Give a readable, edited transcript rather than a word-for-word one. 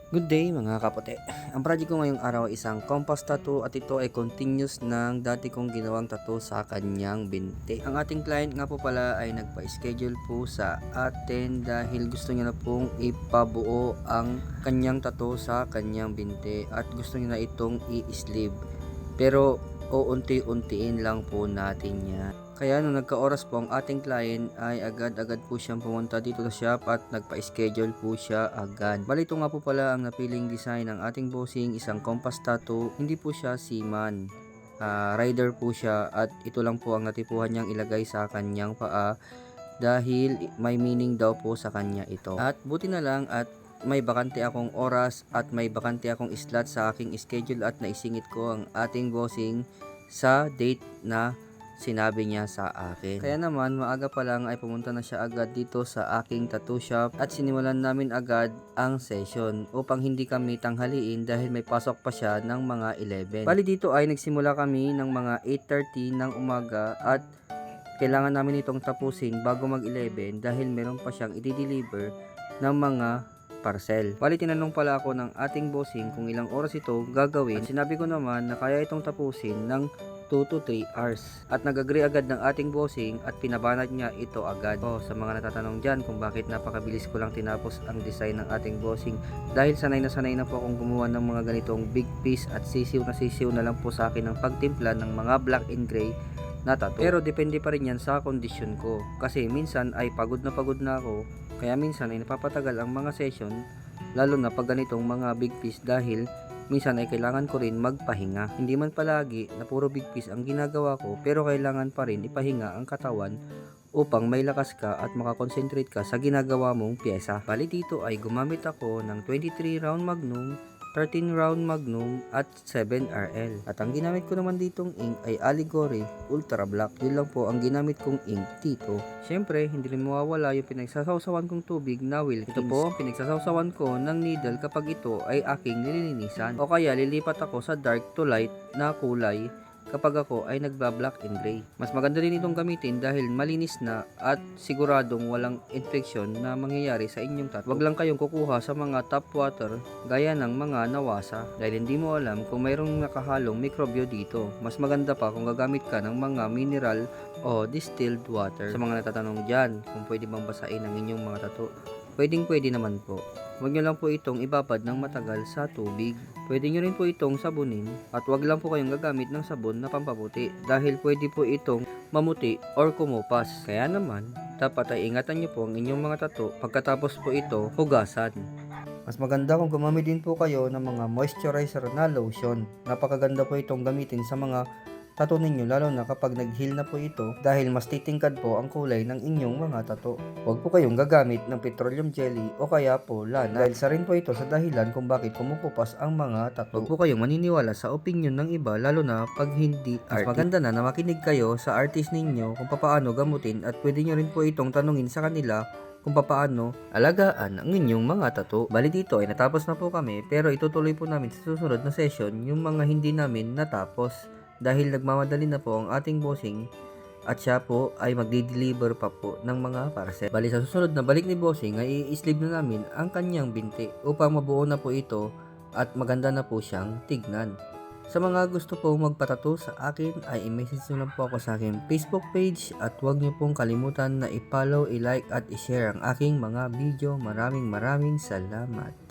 Good day mga kapote. Ang project ko ngayong araw ay isang compass tattoo at ito ay continuous ng dati kong ginawang tattoo sa kanyang binti. Ang ating client nga po pala ay nagpa-schedule po sa atin dahil gusto niya na pong ipabuo ang kanyang tattoo sa kanyang binti at gusto niya na itong i-sleeve. Pero uunti-untiin lang po natin yan. Kaya nung nagka-oras po ang ating client ay agad-agad po siyang pumunta dito sa shop at nagpa-schedule po siya agad. Bali ito nga po pala ang napiling design ng ating bossing, isang compass tattoo. Hindi po siya seaman. Rider po siya at ito lang po ang natipuhan niyang ilagay sa kanyang paa dahil may meaning daw po sa kanya ito. At buti na lang at may bakante akong oras at may bakante akong slot sa aking schedule at naisingit ko ang ating bossing sa date na sinabi niya sa akin. Kaya naman maaga pa lang ay pumunta na siya agad dito sa aking tattoo shop at sinimulan namin agad ang session upang hindi kami tanghaliin dahil may pasok pa siya ng mga 11. Bali dito ay nagsimula kami ng mga 8:30 ng umaga at kailangan namin itong tapusin bago mag 11 dahil meron pa siyang i-deliver ng mga parcel. Bali tinanong pala ako ng ating bossing kung ilang oras ito gagawin. At sinabi ko naman na kaya itong tapusin ng 2 to 3 hours. At nag-agree agad ng ating bossing at pinabanat niya ito agad. Sa mga natatanong dyan kung bakit napakabilis ko lang tinapos ang design ng ating bossing, dahil sanay na po akong gumawa ng mga ganitong big piece at sisiw na lang po sa akin ng pagtimpla ng mga black and gray na tattoo. Pero depende pa rin yan sa kondisyon ko. Kasi minsan ay pagod na ako. Kaya minsan ay napapatagal ang mga session, lalo na pag ganitong mga big piece dahil minsan ay kailangan ko rin magpahinga. Hindi man palagi na puro big piece ang ginagawa ko, pero kailangan pa rin ipahinga ang katawan upang may lakas ka at makakonsentrate ka sa ginagawa mong pyesa. Bali dito ay gumamit ako ng 23 round magnum, 13 round magnum at 7RL. At ang ginamit ko naman ditong ink ay Allegory Ultra Black. Yun lang po ang ginamit kong ink dito. Syempre, hindi rin mawawala yung pinagsasawsawan kong tubig na Wilkins. Ito po ang pinagsasawsawan ko ng needle kapag ito ay aking nililinisan. O kaya lilipat ako sa dark to light na kulay kapag ako ay nagba-black and gray. Mas maganda rin itong gamitin dahil malinis na at siguradong walang infection na mangyayari sa inyong tattoo. Huwag lang kayong kukuha sa mga tap water gaya ng mga nawasa dahil hindi mo alam kung mayroong nakahalong mikrobyo dito. Mas maganda pa kung gagamit ka ng mga mineral o distilled water. Sa mga natatanong dyan kung pwede bang basain ang inyong mga tattoo, pwede naman po. Huwag nyo lang po itong ibabad ng matagal sa tubig. Pwede nyo rin po itong sabunin at huwag lang po kayong gagamit ng sabon na pampaputi dahil pwede po itong mamuti or kumupas. Kaya naman, dapat ay ingatan nyo po ang inyong mga tattoo pagkatapos po ito hugasan. Mas maganda kung gumamit din po kayo ng mga moisturizer na lotion. Napakaganda po itong gamitin sa mga tattoo ninyo lalo na kapag nag-heal na po ito dahil mas titingkad po ang kulay ng inyong mga tattoo. Huwag po kayong gagamit ng petroleum jelly o kaya po lana dahil sa rin po ito sa dahilan kung bakit kumukupas ang mga tattoo. Huwag po kayong maniniwala sa opinion ng iba lalo na pag hindi artist. Mas maganda na makinig kayo sa artist ninyo kung paano gamutin at pwede nyo rin po itong tanungin sa kanila kung paano alagaan ang inyong mga tattoo. Bali dito ay natapos na po kami pero itutuloy po namin sa susunod na session yung mga hindi namin natapos dahil nagmamadali na po ang ating bossing at siya po ay magdi-deliver pa po ng mga parcel. Bali sa susunod na balik ni bossing ay i-sleeve na namin ang kanyang binti upang mabuo na po ito at maganda na po siyang tignan. Sa mga gusto pong magpatato sa akin ay i-message nyo lang po ako sa aking Facebook page at huwag nyo pong kalimutan na i-follow, i-like at i-share ang aking mga video. Maraming salamat.